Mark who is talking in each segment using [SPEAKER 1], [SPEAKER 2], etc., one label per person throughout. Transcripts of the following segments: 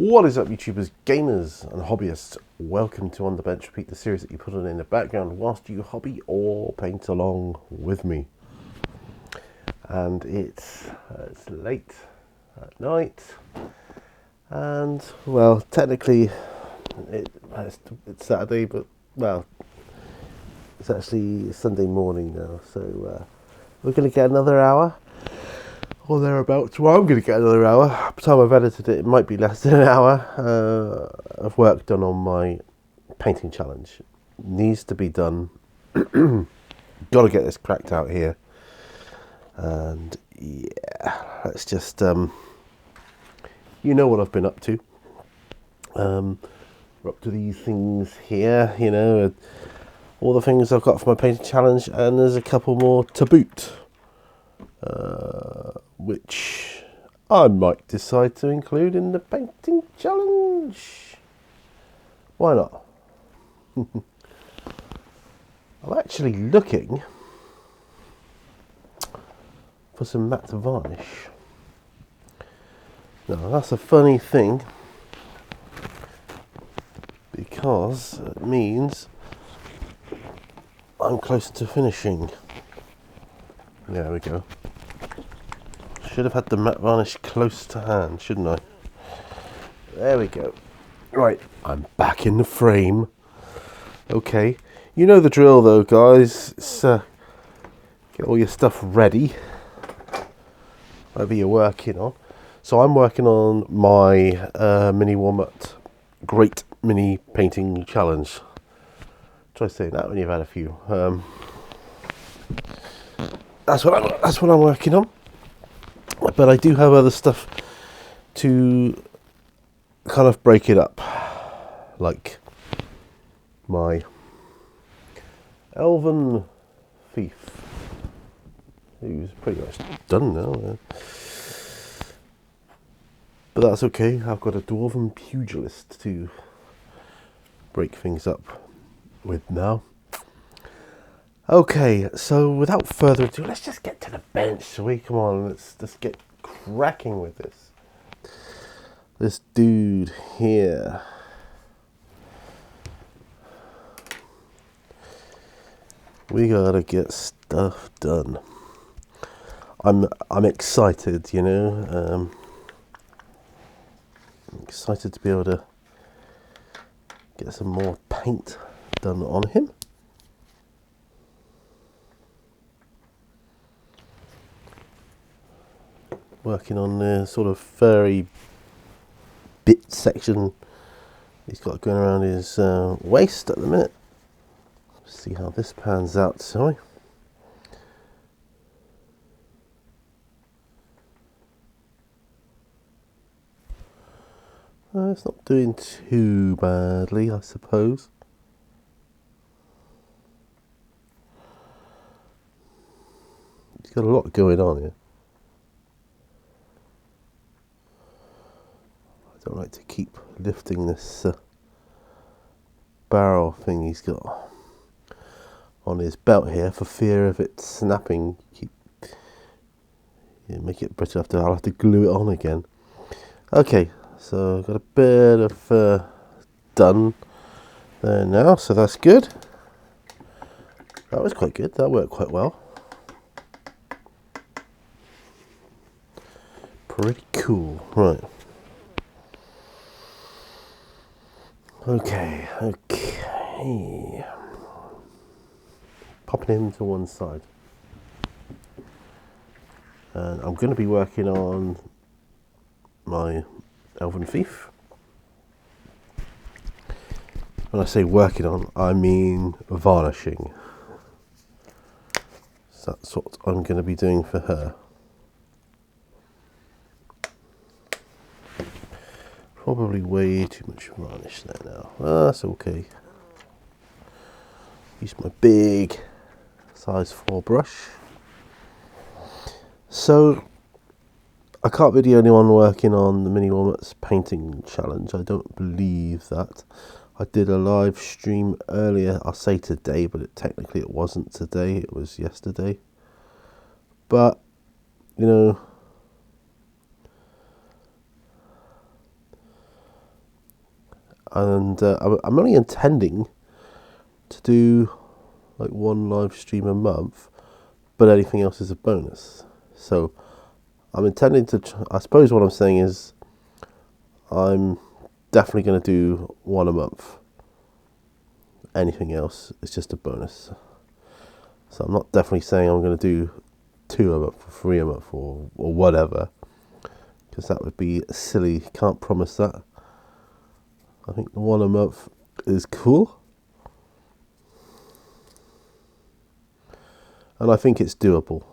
[SPEAKER 1] What is up, YouTubers, gamers and hobbyists? Welcome to On The Bench Repeat, the series that you put on in the background whilst you hobby or paint along with me. And it's late at night, and well, technically it's Saturday, but well, it's actually Sunday morning now, so we're going to get another hour or thereabouts. Well, I'm going to get another hour. By the time I've edited it, it might be less than an hour of work done on my painting challenge. Needs to be done. Got to get this cracked out here. And yeah, let's just, you know what I've been up to. We're up to these things here, you know, all the things I've got for my painting challenge, and there's a couple more to boot. Which I might decide to include in the painting challenge. Why not? I'm actually looking for some matte varnish. Now that's a funny thing, because it means I'm close to finishing. There we go. Should have had the matte varnish close to hand, shouldn't I? There we go. Right, I'm back in the frame. Okay, you know the drill though, guys. It's, get all your stuff ready, whatever you're working on. So I'm working on my Mini Walnut Great Mini Painting Challenge. Try saying that when you've had a few. That's what I'm working on. But I do have other stuff to kind of break it up, like my Elven Thief, who's pretty much done now. But that's okay, I've got a Dwarven Pugilist to break things up with now. Okay, so without further ado, let's just get to the bench, shall we? Come on, let's just get cracking with this. This dude here. We gotta get stuff done. I'm excited, you know. I'm excited to be able to get some more paint done on him. Working on the sort of furry bit section he's got going around his waist at the minute. Let's see how this pans out, shall we? It's not doing too badly, I suppose. He's got a lot going on here. I don't like to keep lifting this barrel thing he's got on his belt here for fear of it snapping. Make it brittle after. I'll have to glue it on again. Okay, so I've got a bit of done there now, so that's good. That was quite good. That worked quite well. Pretty cool. Right. Okay. Popping him to one side. And I'm going to be working on my Elven Thief. When I say working on, I mean varnishing. So that's what I'm going to be doing for her. Probably way too much varnish there now. That's okay. Use my big size 4 brush. So I can't be the only one working on the Mini Walnuts painting challenge. I don't believe that. I did a live stream earlier. I'll say today, but technically it wasn't today. It was yesterday. But, you know, and I'm only intending to do like one live stream a month, but anything else is a bonus. So I'm intending to. I suppose what I'm saying is, I'm definitely going to do one a month. Anything else is just a bonus. So I'm not definitely saying I'm going to do 2 a month or 3 a month or whatever, because that would be silly. Can't promise that. I think the 1 a month is cool, and I think it's doable.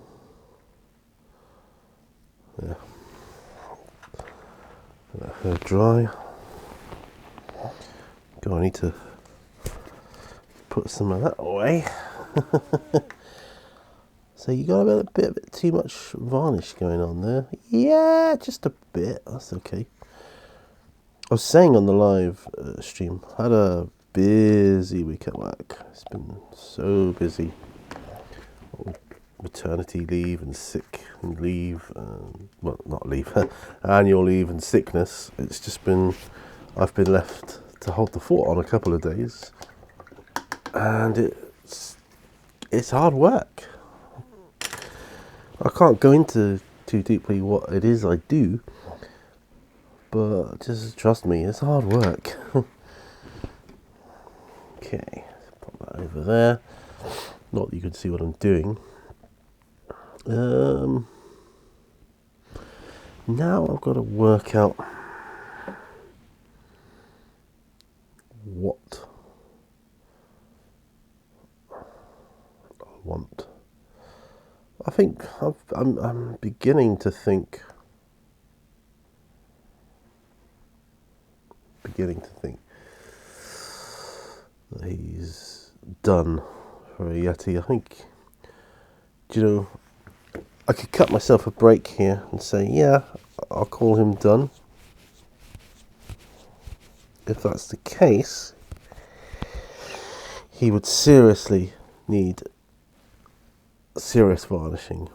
[SPEAKER 1] Yeah. Let her dry. God, I need to put some of that away. So you got a bit too much varnish going on there. Yeah, just a bit. That's okay. I was saying on the live stream, I had a busy week at work. It's been so busy. Maternity leave and sick leave, well, not leave, annual leave and sickness. It's just been, I've been left to hold the fort on a couple of days, and it's hard work. I can't go into too deeply what it is I do, but just trust me, it's hard work. Okay, put that over there. Not that you can see what I'm doing. Now I've got to work out what I want. I think I'm beginning to think that he's done for a Yeti. I think, do you know, I could cut myself a break here and say, yeah, I'll call him done. If that's the case, he would seriously need serious varnishing.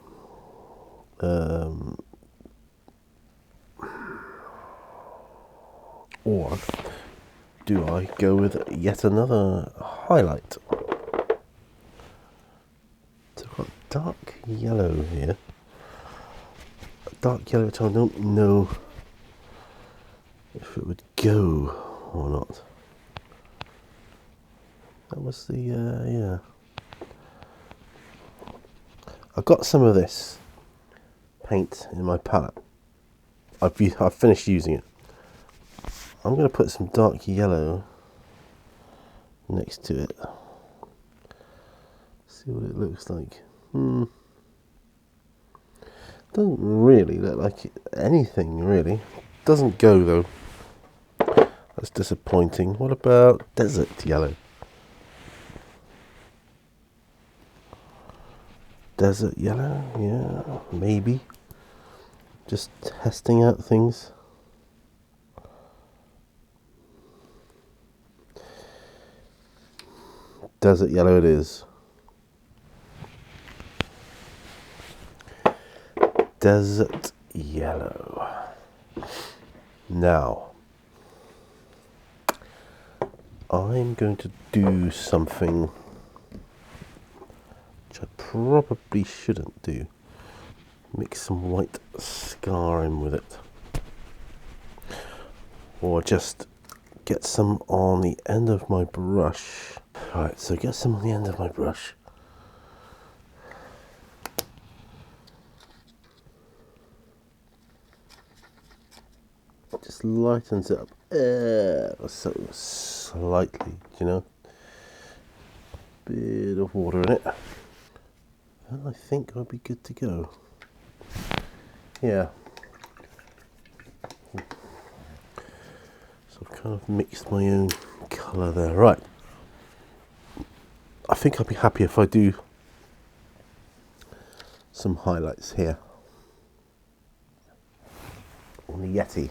[SPEAKER 1] Or do I go with yet another highlight? So I've got dark yellow here. Dark yellow, which I don't know if it would go or not. That was the, yeah. I've got some of this paint in my palette. I've finished using it. I'm going to put some dark yellow next to it. See what it looks like. Doesn't really look like anything, really. Doesn't go, though. That's disappointing. What about desert yellow? Desert yellow, yeah, maybe. Just testing out things. Desert yellow it is. Desert yellow. Now, I'm going to do something which I probably shouldn't do. Mix some white scarring with it. Or just get some on the end of my brush. Right, so get some on the end of my brush. It just lightens it up so slightly, you know. Bit of water in it. And I think I'll be good to go. Yeah. So I've kind of mixed my own colour there. Right. I think I'll be happy if I do some highlights here on the Yeti.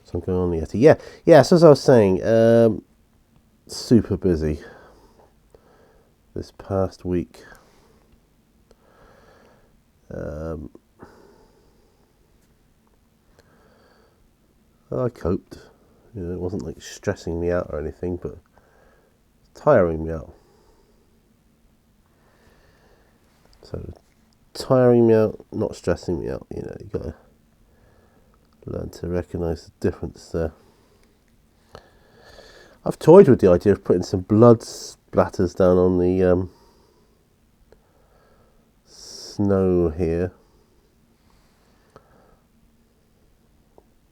[SPEAKER 1] So I'm going on the Yeti. Yeah. So as I was saying, super busy this past week. I coped. You know, it wasn't like stressing me out or anything, but tiring me out. So tiring me out, not stressing me out. You know, you gotta learn to recognise the difference there. I've toyed with the idea of putting some blood splatters down on the snow here,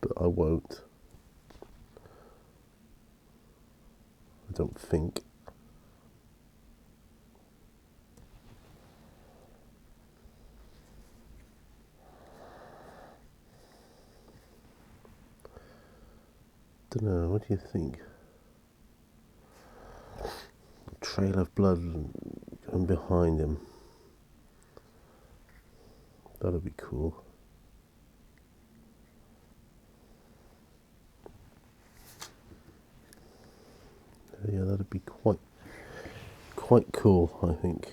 [SPEAKER 1] but I won't. I don't think. Don't know, what do you think? A trail of blood going behind him. That'll be cool. Yeah, that'd be quite cool, I think.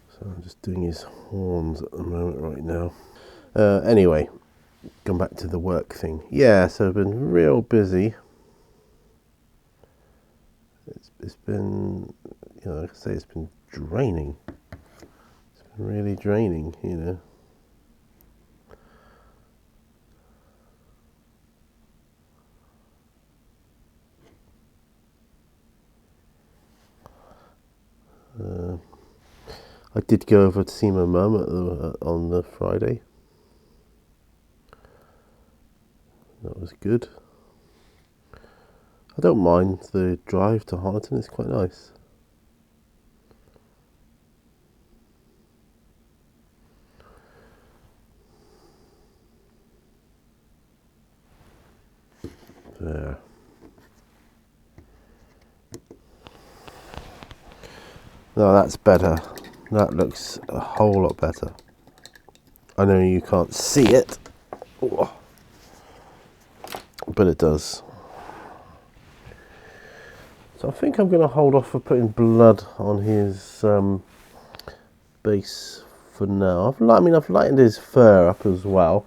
[SPEAKER 1] So I'm just doing his horns at the moment right now. Anyway, going back to the work thing. Yeah, so I've been real busy. It's been, you know, like I say, it's been draining. It's been really draining, you know. I did go over to see my mum on the Friday. That was good. I don't mind the drive to Honiton, it's quite nice. There. No, that's better. That looks a whole lot better. I know you can't see it, but it does. So I think I'm going to hold off for putting blood on his base for now. I've lightened his fur up as well.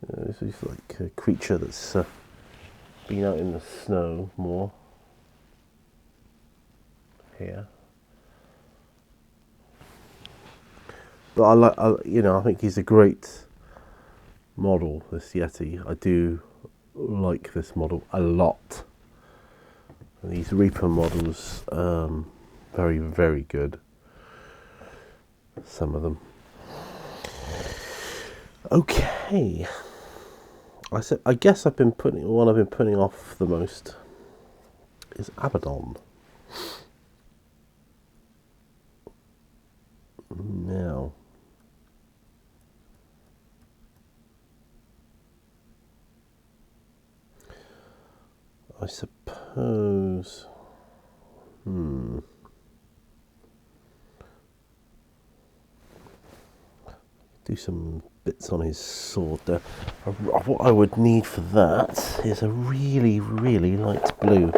[SPEAKER 1] This is like a creature that's been out in the snow more. Here. But I think he's a great model, this Yeti. I do like this model a lot. And these Reaper models, very, very good. Some of them. Okay. I guess I've been putting off the most is Abaddon. Now, I suppose, do some bits on his sword there. What I would need for that is a really, really light blue.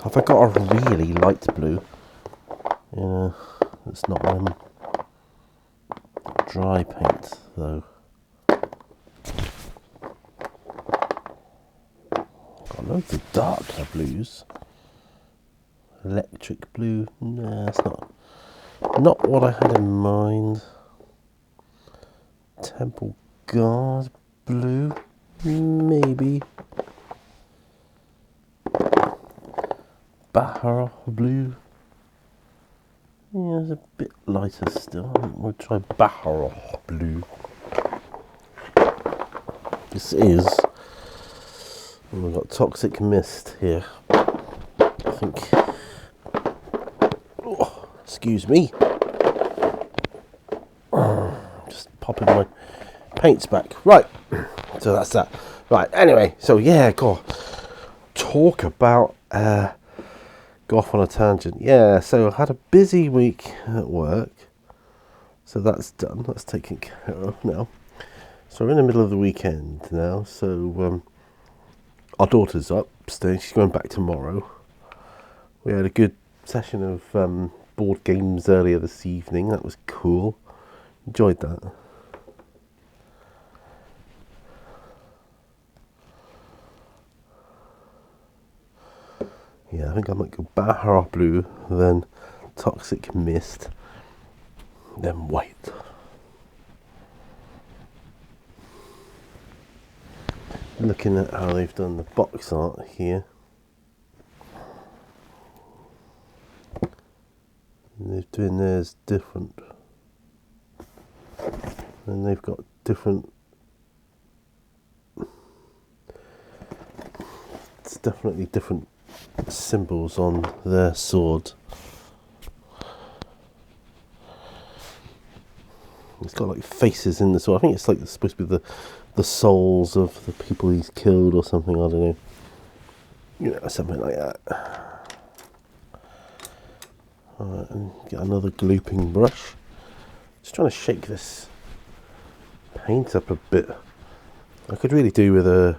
[SPEAKER 1] Have I got a really light blue? Yeah, it's not dry paint though. Got loads of darker blues. Electric blue, nah, it's not what I had in mind. Temple Guard blue, maybe. Baharroth blue. Yeah, it's a bit lighter still. We'll try Baharroth blue. This is. Oh, we've got Toxic Mist here. I think. Oh, excuse me. Just popping my paints back. Right. So that's that. Right, anyway, so yeah, go talk about go off on a tangent. Yeah, so I had a busy week at work, so that's done. That's taken care of now. So we're in the middle of the weekend now. So our daughter's upstairs. She's going back tomorrow. We had a good session of board games earlier this evening. That was cool. Enjoyed that. Yeah, I think I might go Baja Blue, then Toxic Mist, then White. Looking at how they've done the box art here. And they're doing theirs different. And they've got different... It's definitely different symbols on their sword. It's got like faces in the sword. I think it's like it's supposed to be the souls of the people he's killed or something. I don't know. You know, something like that. Alright, and get another glooping brush. Just trying to shake this paint up a bit. I could really do with a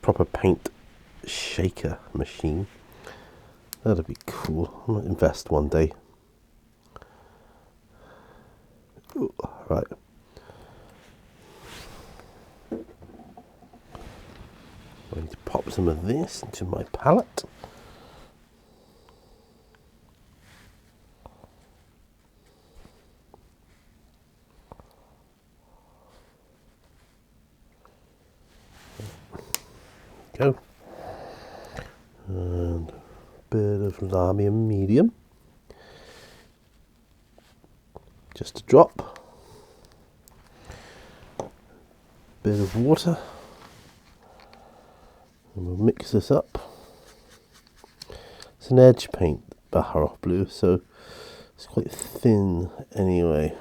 [SPEAKER 1] proper paint shaker machine. That'd be cool. I might invest one day. Ooh, right. I need to pop some of this into my palette. Go. And a bit of Lahmian medium. Just a drop. Bit of water. And we'll mix this up. It's an edge paint, Baja Blue, so it's quite thin anyway.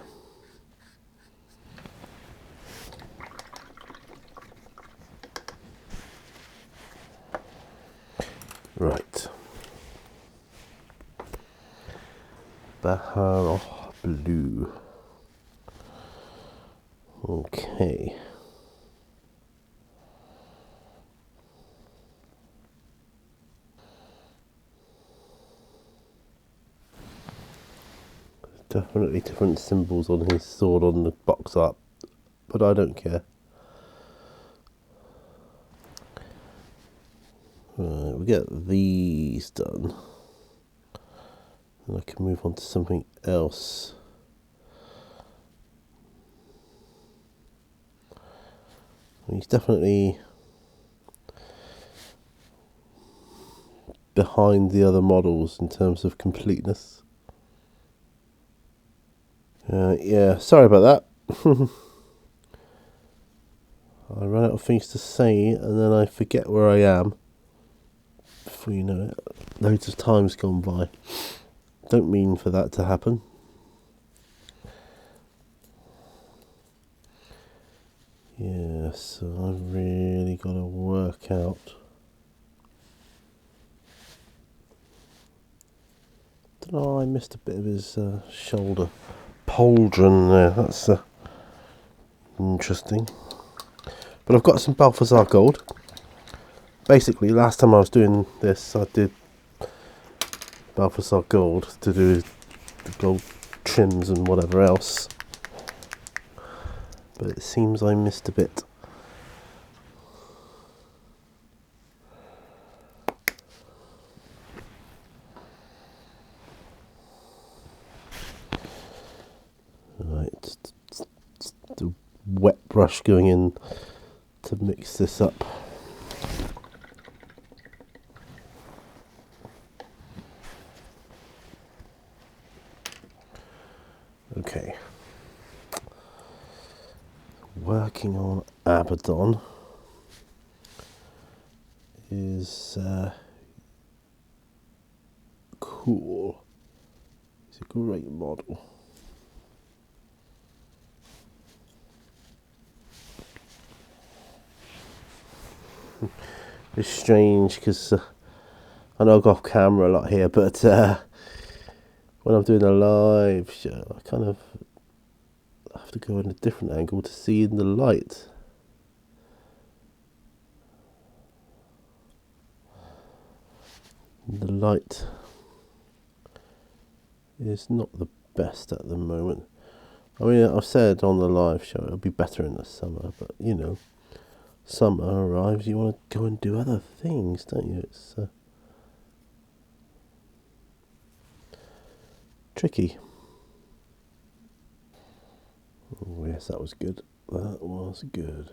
[SPEAKER 1] Right. Baja Blue. Okay. Definitely different symbols on his sword on the box art, but I don't care. Right, we get these done. And I can move on to something else. He's definitely behind the other models in terms of completeness. Yeah, sorry about that. I run out of things to say and then I forget where I am. Before you know it, loads of time's gone by. Don't mean for that to happen. Yeah, so I've really got to work out. Don't know, I missed a bit of his shoulder pauldron there. That's interesting. But I've got some Balthazar gold. Basically, last time I was doing this, I did Balthazar gold to do the gold trims and whatever else. But it seems I missed a bit. Right, the wet brush going in to mix this up. Okay. Working on Abaddon is cool. He's a great model. It's strange because I know I go off camera a lot here, but when I'm doing a live show, I kind of have to go in a different angle to see in the light. The light is not the best at the moment. I mean, I've said on the live show it'll be better in the summer, but you know, summer arrives, you want to go and do other things, don't you? It's tricky. Oh, yes, that was good. That was good.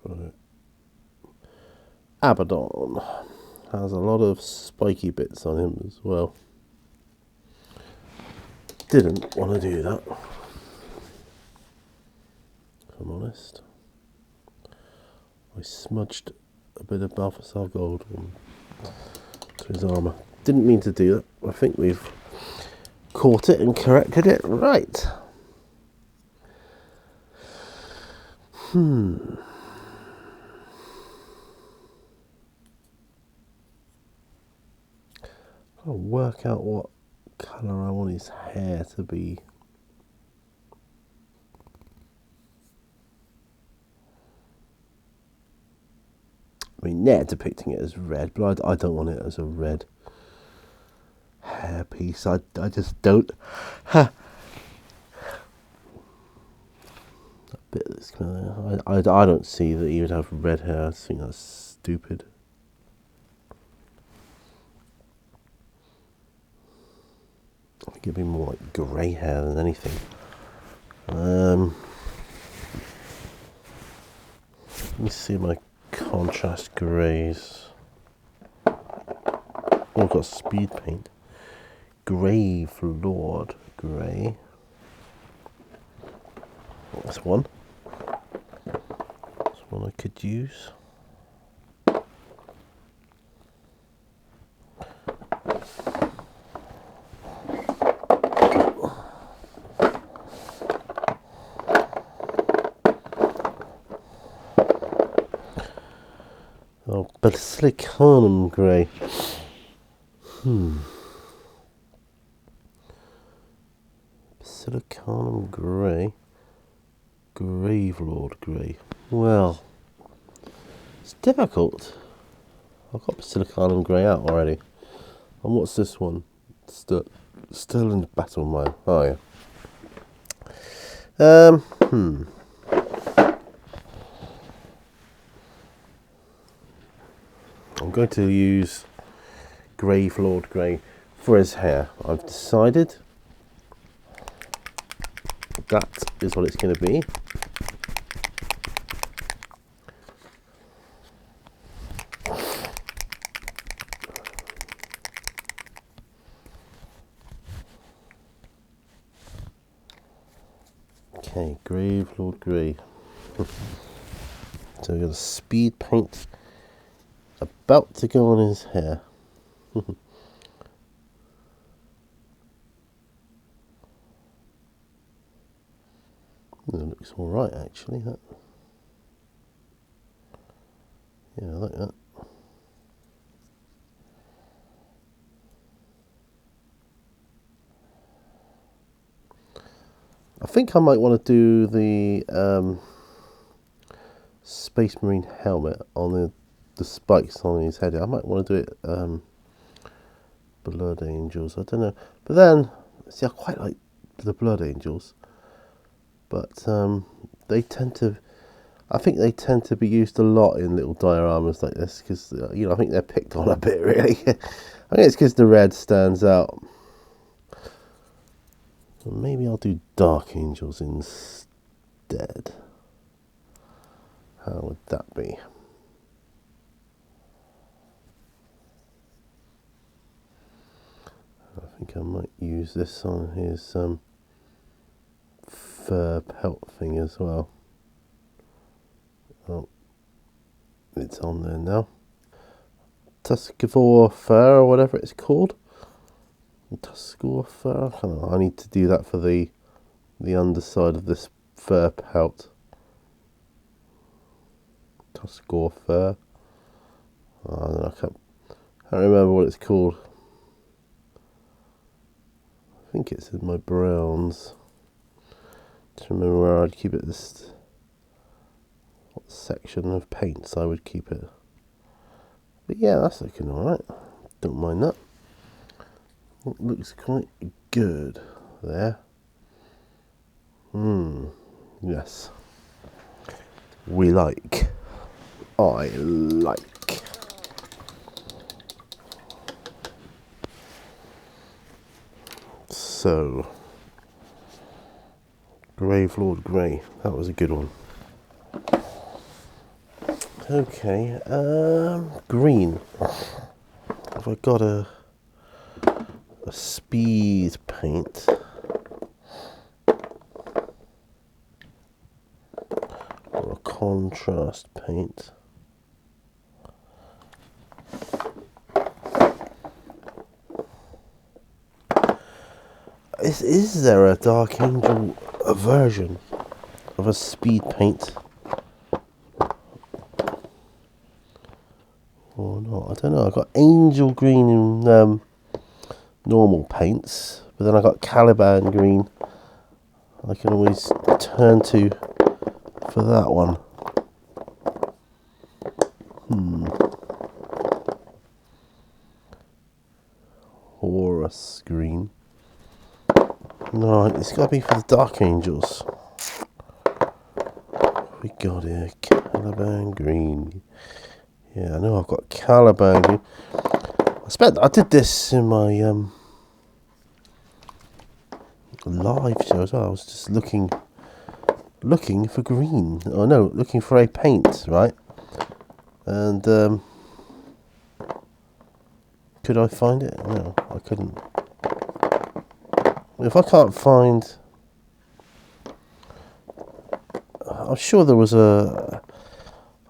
[SPEAKER 1] Right. Abaddon has a lot of spiky bits on him as well. Didn't want to do that, if I'm honest. I smudged a bit of Balthasar Gold to his armour. Didn't mean to do that. I think we've caught it and corrected it right. I'll work out what colour I want his hair to be. I mean, they're depicting it as red, but I don't want it as a red hair piece. I just don't. That bit that's kind of, I don't see that he would have red hair. I think that's stupid. I think it'd be more like grey hair than anything. Let me see my contrast greys. Oh, I've got speed paint. Grave Lord grey. That's one. That's one I could use. Oh, Basilicanum grey. Basilicanum grey. Gravelord grey. Well, it's difficult. I've got Basilicanum grey out already. And what's this one? Still in the battle mine. Oh yeah. I'm going to use Gravelord grey for his hair. I've decided that is what it's going to be. Okay, Gravelord grey. So we've got a speed paint about to go on his hair. It looks all right, actually. That. Yeah, I like that. I think I might want to do the Space Marine helmet on the spikes on his head. I might want to do it Blood Angels. I don't know. But then, see, I quite like the Blood Angels. But they tend to... I think they tend to be used a lot in little dioramas like this. Because, I think they're picked on a bit, really. I think it's because the red stands out. Maybe I'll do Dark Angels instead. How would that be? I think I might use this on his fur pelt thing as well. Oh, it's on there now. Tuscarora fur or whatever it's called. Tuscarora fur. I don't know. I need to do that for the underside of this fur pelt. Tuscarora fur. I can't remember what it's called. I think it's in my browns. To remember where I'd keep it. This what section of paints I would keep it. But yeah, that's looking alright. Don't mind that. It looks quite good there. Yes. We like. I like. So, Gravelord Grey. That was a good one. Okay, green. Have I got a speed paint? Or a contrast paint? Is there a Dark Angel version of a speed paint? Or not? I don't know. I got Angel Green in normal paints, but then I got Caliban Green. I can always turn to for that one. Horus Green. No, it's got to be for the Dark Angels. We got it. Caliban Green. Yeah, I know I've got Caliban Green. I did this in my live show as well. I was just looking for green. Oh no, looking for a paint, right? And could I find it? No, I couldn't. If I can't find, I'm sure there was a.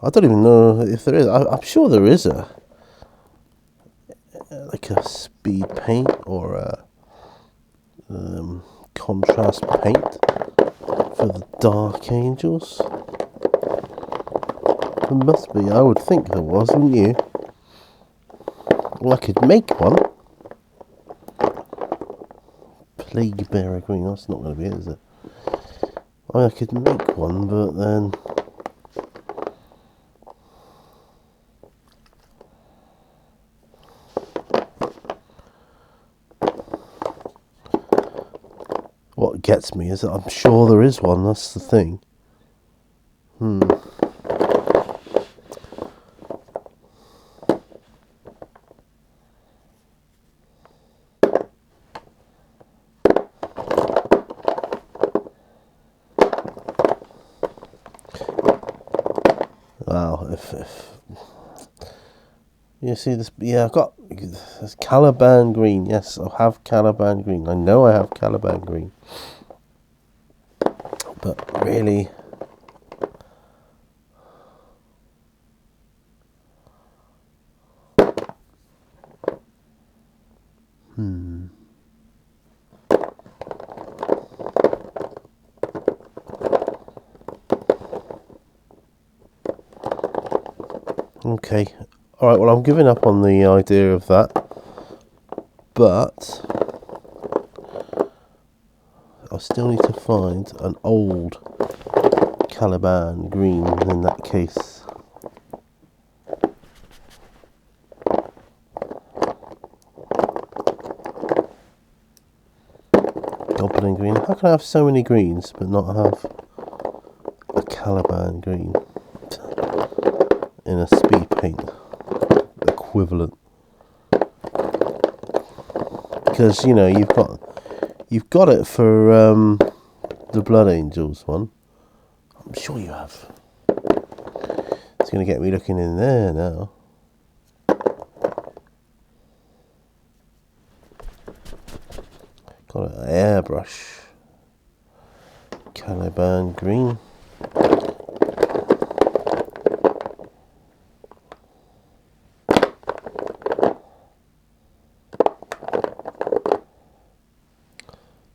[SPEAKER 1] I don't even know if there is. I'm sure there is a speed paint or a contrast paint for the Dark Angels. There must be. I would think there was, wouldn't you? Well, I could make one. Plague Bearer Green. That's not going to be it, is it? I could make one, but then. What gets me is that I'm sure there is one. That's the thing. Wow, if you see this, yeah, I've got this Caliban Green. Yes, I have Caliban Green. I know I have Caliban Green, but really, Okay, alright, well I'm giving up on the idea of that, but I still need to find an old Caliban Green in that case. Goblin Green. How can I have so many greens but not have a Caliban Green in a speed paint equivalent? Because you know you've got it for the Blood Angels one. I'm sure you have. It's going to get me looking in there now. Got an airbrush. Caliban Green.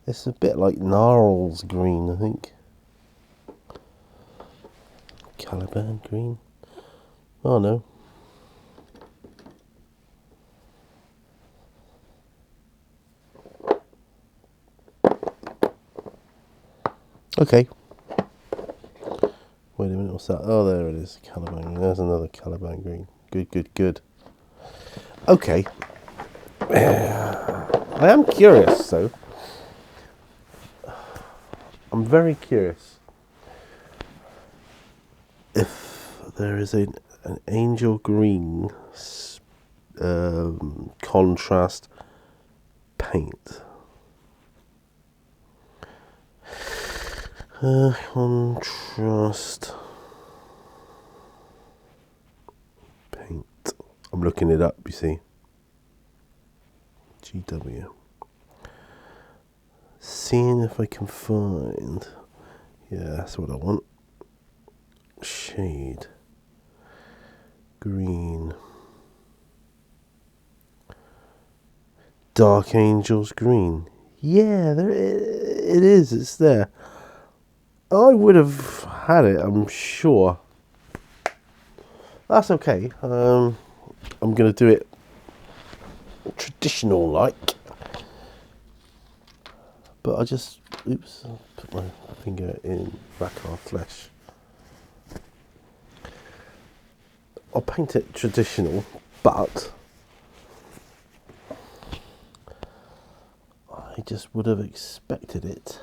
[SPEAKER 1] It's a bit like Gnarls green, I think. Caliban green. Oh no. Okay. Wait a minute, what's that? Oh, there it is. Caliban green. There's another Caliban green. Good, good, good. Okay. I am curious, though. I'm very curious if there is an angel green contrast paint. Contrast paint. I'm looking it up, you see. GW. Seeing if I can find. Yeah, that's what I want. Shade. Green. Dark Angels green. Yeah, there it is. It's there. I would have had it, I'm sure. That's okay. I'm going to do it traditional like. But I just, oops, I'll put my finger in Rakarth flesh. I'll paint it traditional, but I just would have expected it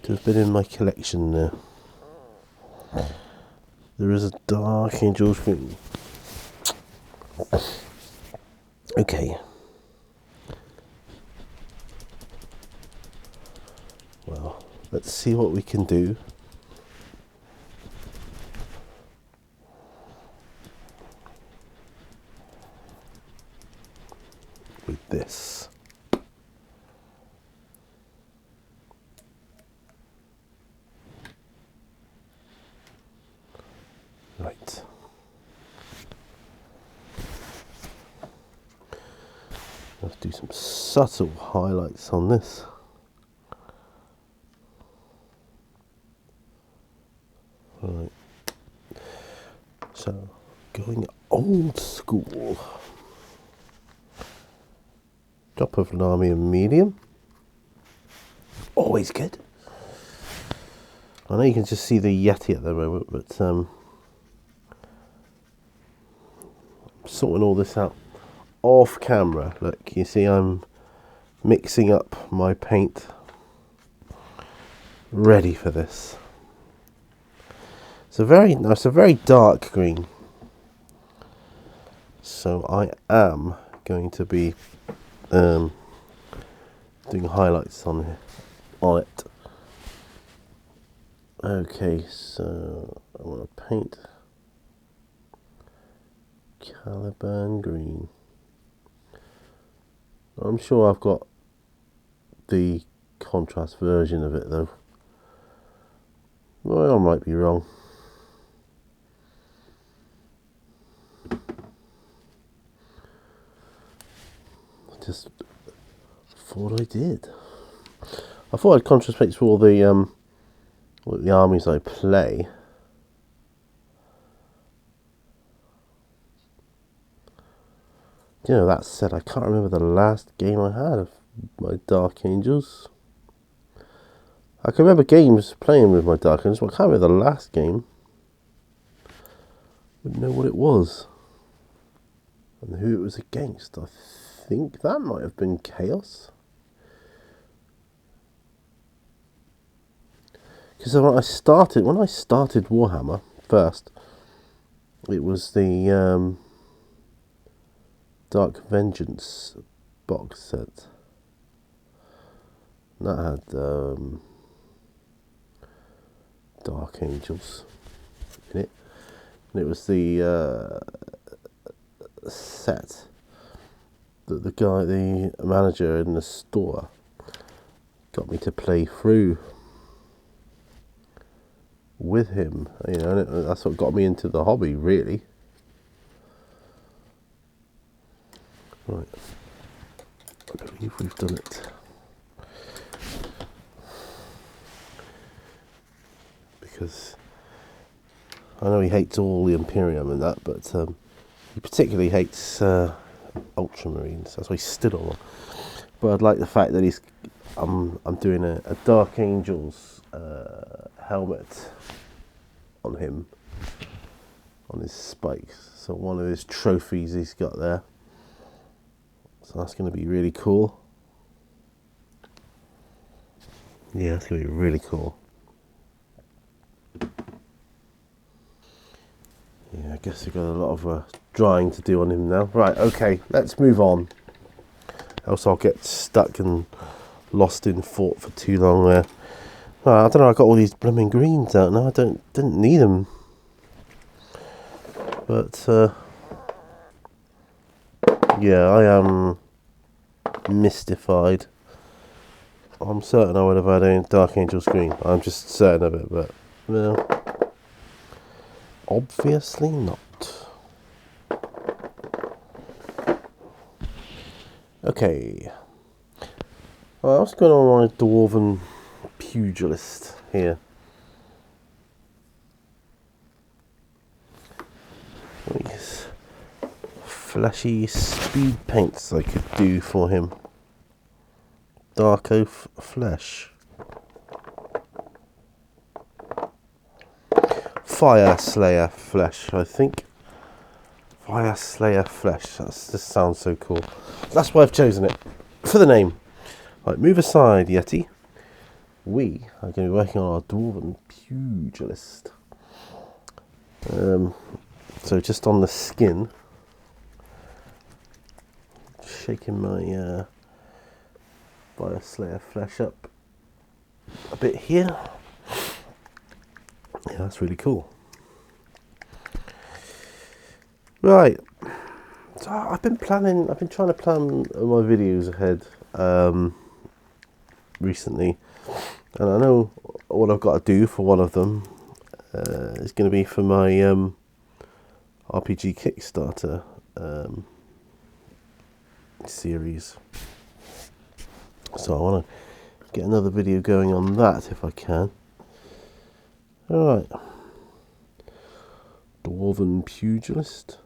[SPEAKER 1] to have been in my collection there. There is a Dark Angels green. Okay. Well, let's see what we can do. With this. Right. Let's do some subtle highlights on this. Right. So, going old school. Drop of Lahmian medium. Always good. I know you can just see the Yeti at the moment, but I'm sorting all this out off camera. Look, you see I'm mixing up my paint ready for this. It's a very dark green. So I am going to be doing highlights on it. Okay, so I want to paint Caliban green. I'm sure I've got the contrast version of it though. Well, I might be wrong. I just thought I did. I thought I'd contrast paints for all the armies I play. You know, that said, I can't remember the last game I had of my Dark Angels. I can remember games playing with my Dark Angels, but I can't remember the last game. Wouldn't know what it was. And who it was against. I think that might have been Chaos. Because when I started Warhammer first, it was the Dark Vengeance box set. And that had Dark Angels in it. And it was the set that the manager in the store got me to play through with him, you know, and that's what got me into the hobby, really. Right, I believe we've done it. Because I know he hates all the Imperium and that, but he particularly hates Ultramarines. That's why he stood on one. But I'd like the fact that I'm doing a Dark Angels helmet on him, on his spikes. So one of his trophies he's got there. So that's going to be really cool. Yeah, that's going to be really cool. Yeah, I guess we've got a lot of drying to do on him now. Right, okay, let's move on. Else I'll get stuck and lost in thought for too long there. I don't know, I got all these blooming greens out now. I didn't need them. But, yeah, I am mystified. I'm certain I would have had a Dark Angels green. I'm just certain of it, but, no. Obviously not. Okay. What's going on with my Dwarven Pugilist here? These flashy speed paints I could do for him. Dark Oath Flesh. Fire Slayer Flesh, I think. Fire Slayer Flesh. That just sounds so cool. That's why I've chosen it. For the name. Right, move aside, Yeti. We are going to be working on our Dwarven Pugilist. So just on the skin. Shaking my Fire Slayer Flesh up a bit here. Yeah, that's really cool. Right. So I've been trying to plan my videos ahead recently, and I know what I've got to do for one of them is going to be for my RPG Kickstarter series. So I want to get another video going on that if I can. Alright. Dwarven Pugilist.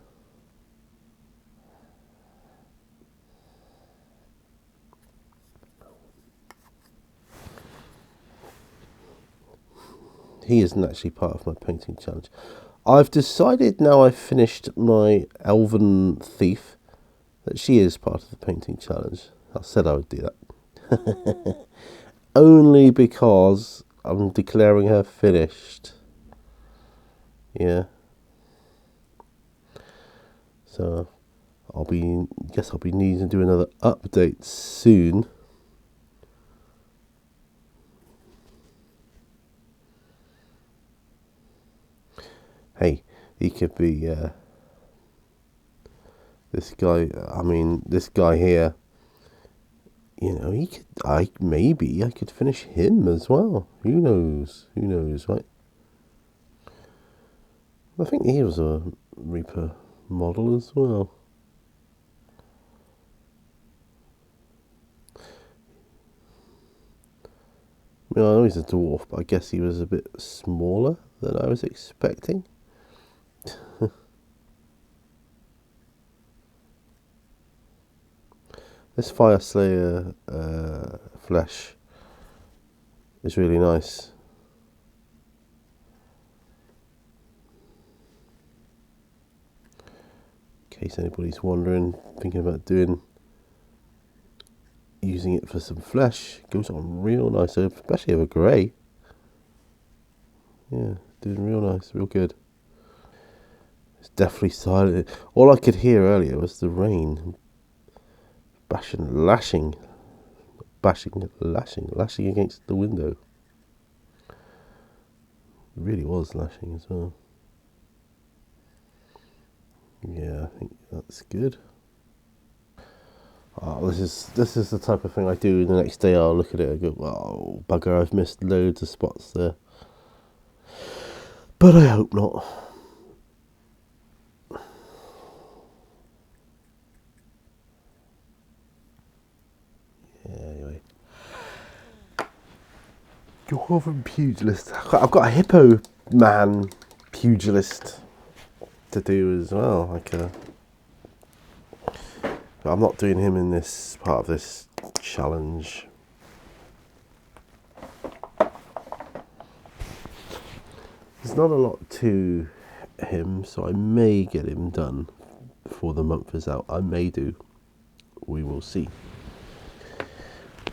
[SPEAKER 1] He isn't actually part of my painting challenge. I've decided now I've finished my Elven Thief that she is part of the painting challenge. I said I would do that. Only because I'm declaring her finished. Yeah. So guess I'll be needing to do another update soon. Hey, he could be this guy. I mean, this guy here. You know, I could finish him as well. Who knows? Who knows, right? I think he was a Reaper model as well. I mean, I know he's a dwarf, but I guess he was a bit smaller than I was expecting. This Fire Slayer flesh is really nice. In case anybody's wondering, thinking about using it for some flesh, it goes on real nice, especially over grey. Yeah, doing real nice, real good. It's definitely silent. All I could hear earlier was the rain lashing against the window. It really was lashing as well. Yeah, I think that's good. This is the type of thing I do. The next day I'll look at it and go, "Oh, bugger! I've missed loads of spots there." But I hope not. Dwarven pugilist. I've got a hippo man pugilist to do as well. But I'm not doing him in this part of this challenge. There's not a lot to him, so I may get him done before the month is out. I may do. We will see.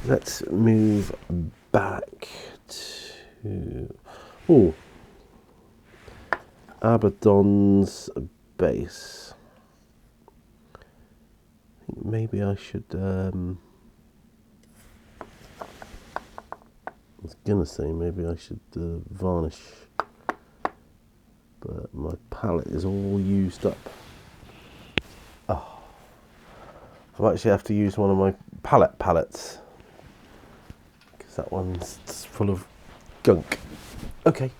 [SPEAKER 1] Let's move back to Abaddon's base. I think maybe I should. I was gonna say maybe I should varnish, but my palette is all used up. Oh, I actually have to use one of my palettes. That one's full of gunk. Okay.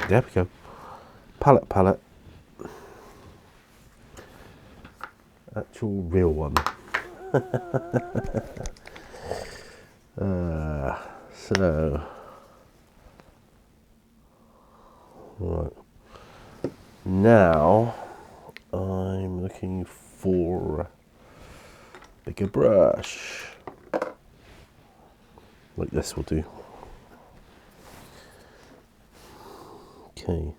[SPEAKER 1] There we go. Palette. Actual real one. So. Right. Now, I'm looking for bigger brush, like this will do. Okay,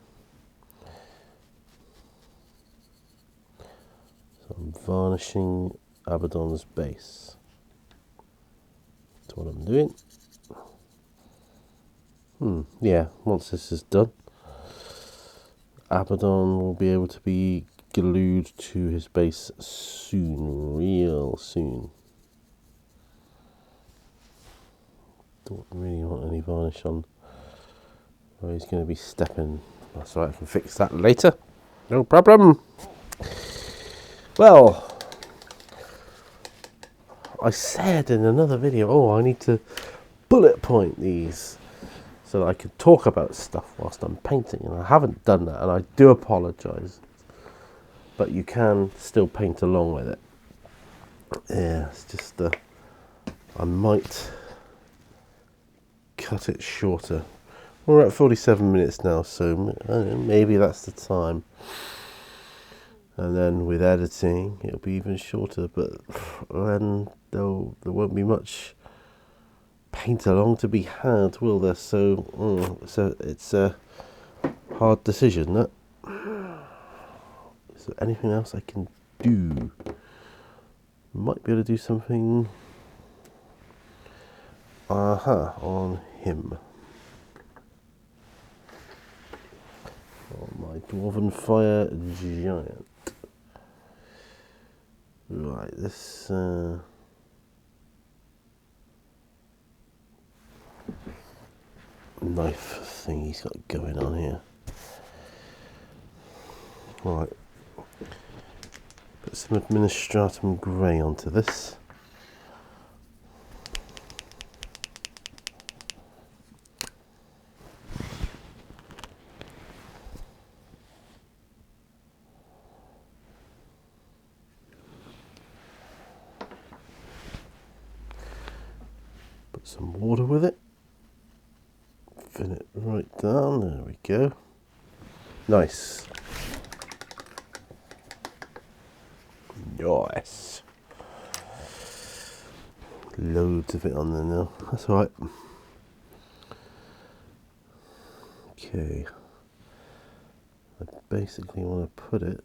[SPEAKER 1] so I'm varnishing Abaddon's base. That's what I'm doing. Yeah, once this is done, Abaddon will be able to be glued to his base soon, real soon. Don't really want any varnish on where he's going to be stepping. That's right, I can fix that later. No problem. Well, I said in another video, I need to bullet point these so that I can talk about stuff whilst I'm painting, and I haven't done that, and I do apologise. But you can still paint along with it. Yeah, it's just I might cut it shorter. We're at 47 minutes now, so maybe that's the time. And then with editing, it'll be even shorter. But then there won't be much paint along to be had, will there? So it's a hard decision. That. Is there anything else I can do? Might be able to do something on him. On my Dwarven Fire Giant. Right, this knife thing he's got going on here. Right. Put some Administratum Grey onto this. Put some water with it. Fill it right down. There we go. Nice. Nice. Loads of it on there now. That's all right. Okay. I basically want to put it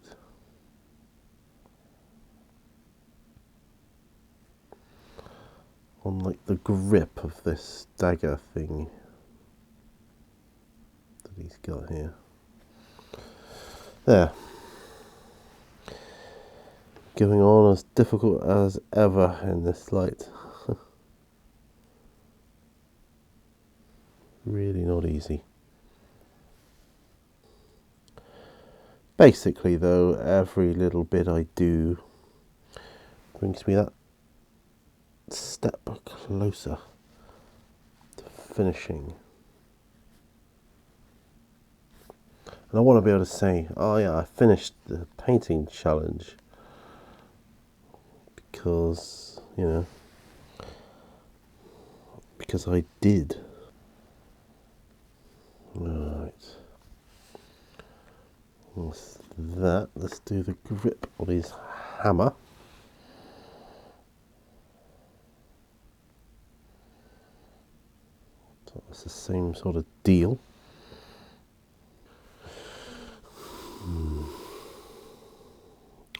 [SPEAKER 1] on like the grip of this dagger thing that he's got here. There. Going on as difficult as ever in this light. Really not easy. Basically though, every little bit I do brings me that step closer to finishing. And I want to be able to say, oh yeah, I finished the painting challenge. Because, you know, because I did. Right. That's that. Let's do the grip on his hammer. So it's the same sort of deal.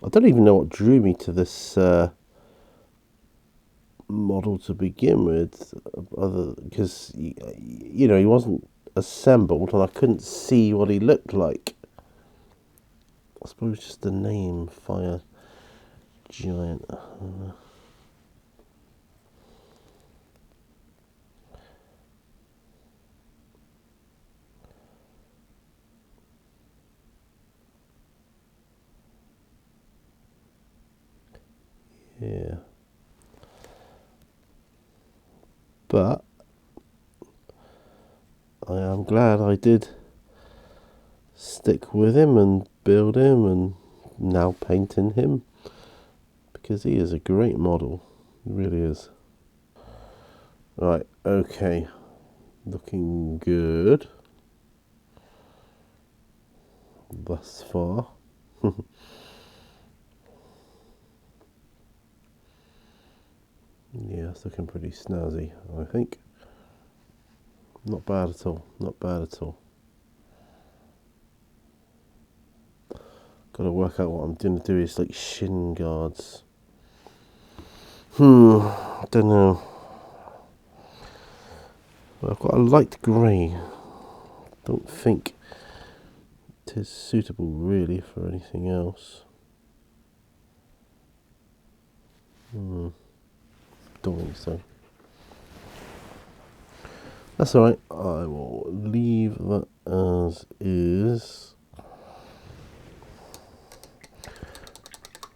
[SPEAKER 1] I don't even know what drew me to this model to begin with, other because you know, he wasn't assembled and I couldn't see what he looked like. I suppose just the name, Fire Giant. Yeah. But I am glad I did stick with him and build him and now painting him, because he is a great model. He really is. Right, okay. Looking good thus far. Yeah, it's looking pretty snazzy, I think. Not bad at all, not bad at all. Got to work out what I'm going to do is like shin guards. I don't know. Well, I've got a light grey. Don't think it is suitable really for anything else. Don't think so. That's alright, I will leave that as is.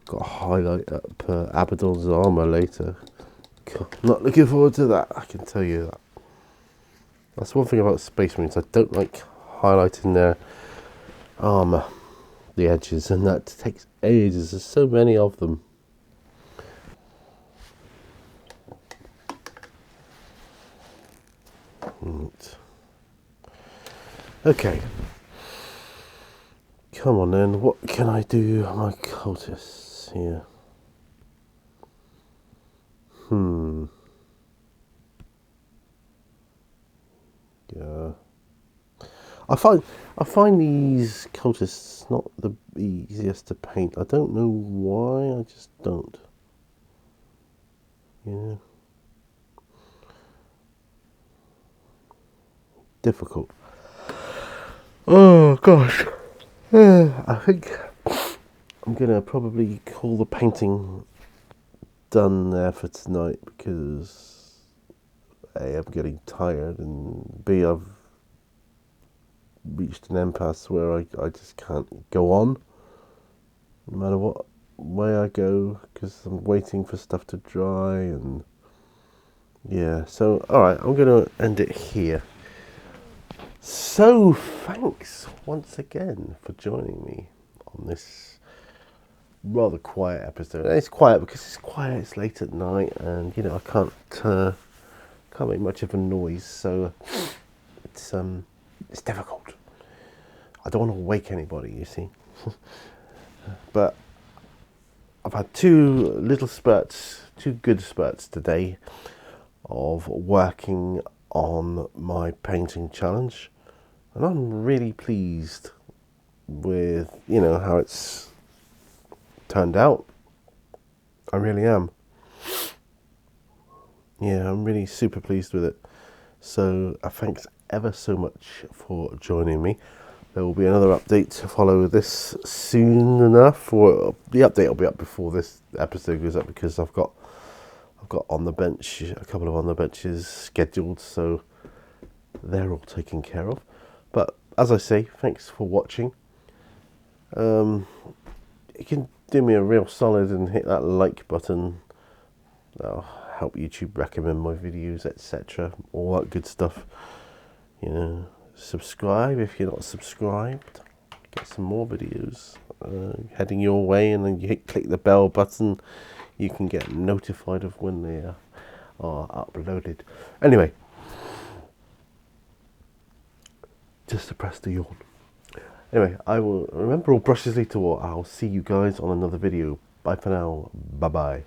[SPEAKER 1] Got to highlight up Abaddon's armour later. God, not looking forward to that, I can tell you that. That's one thing about Space Marines, I don't like highlighting their armour, the edges, and that takes ages, there's so many of them. Right. Okay. Come on then, what can I do my cultists here? Yeah. I find these cultists not the easiest to paint. I don't know why, I just don't. Yeah. Difficult. Oh gosh. I think I'm gonna probably call the painting done there for tonight, because A, I'm getting tired, and B, I've reached an impasse where I just can't go on no matter what way I go, because I'm waiting for stuff to dry. And yeah, so alright, I'm gonna end it here. So thanks once again for joining me on this rather quiet episode. It's quiet because it's quiet, it's late at night, and you know, I can't make much of a noise, so it's difficult. I don't want to wake anybody, you see. But I've had two good spurts today of working on my painting challenge, and I'm really pleased with, you know, how it's turned out. I really am. Yeah, I'm really super pleased with it. So thanks ever so much for joining me. There will be another update to follow this soon enough, or the update will be up before this episode goes up, because I've got on the bench, a couple of on the benches scheduled, so they're all taken care of. But as I say, thanks for watching. You can do me a real solid and hit that like button. That'll help YouTube recommend my videos, etc. All that good stuff. You know, subscribe if you're not subscribed. Get some more videos heading your way, and then you click the bell button. You can get notified of when they are uploaded. Anyway, to suppress the yawn. Anyway, I will remember all brushes lead to water. I'll see you guys on another video. Bye for now. Bye bye.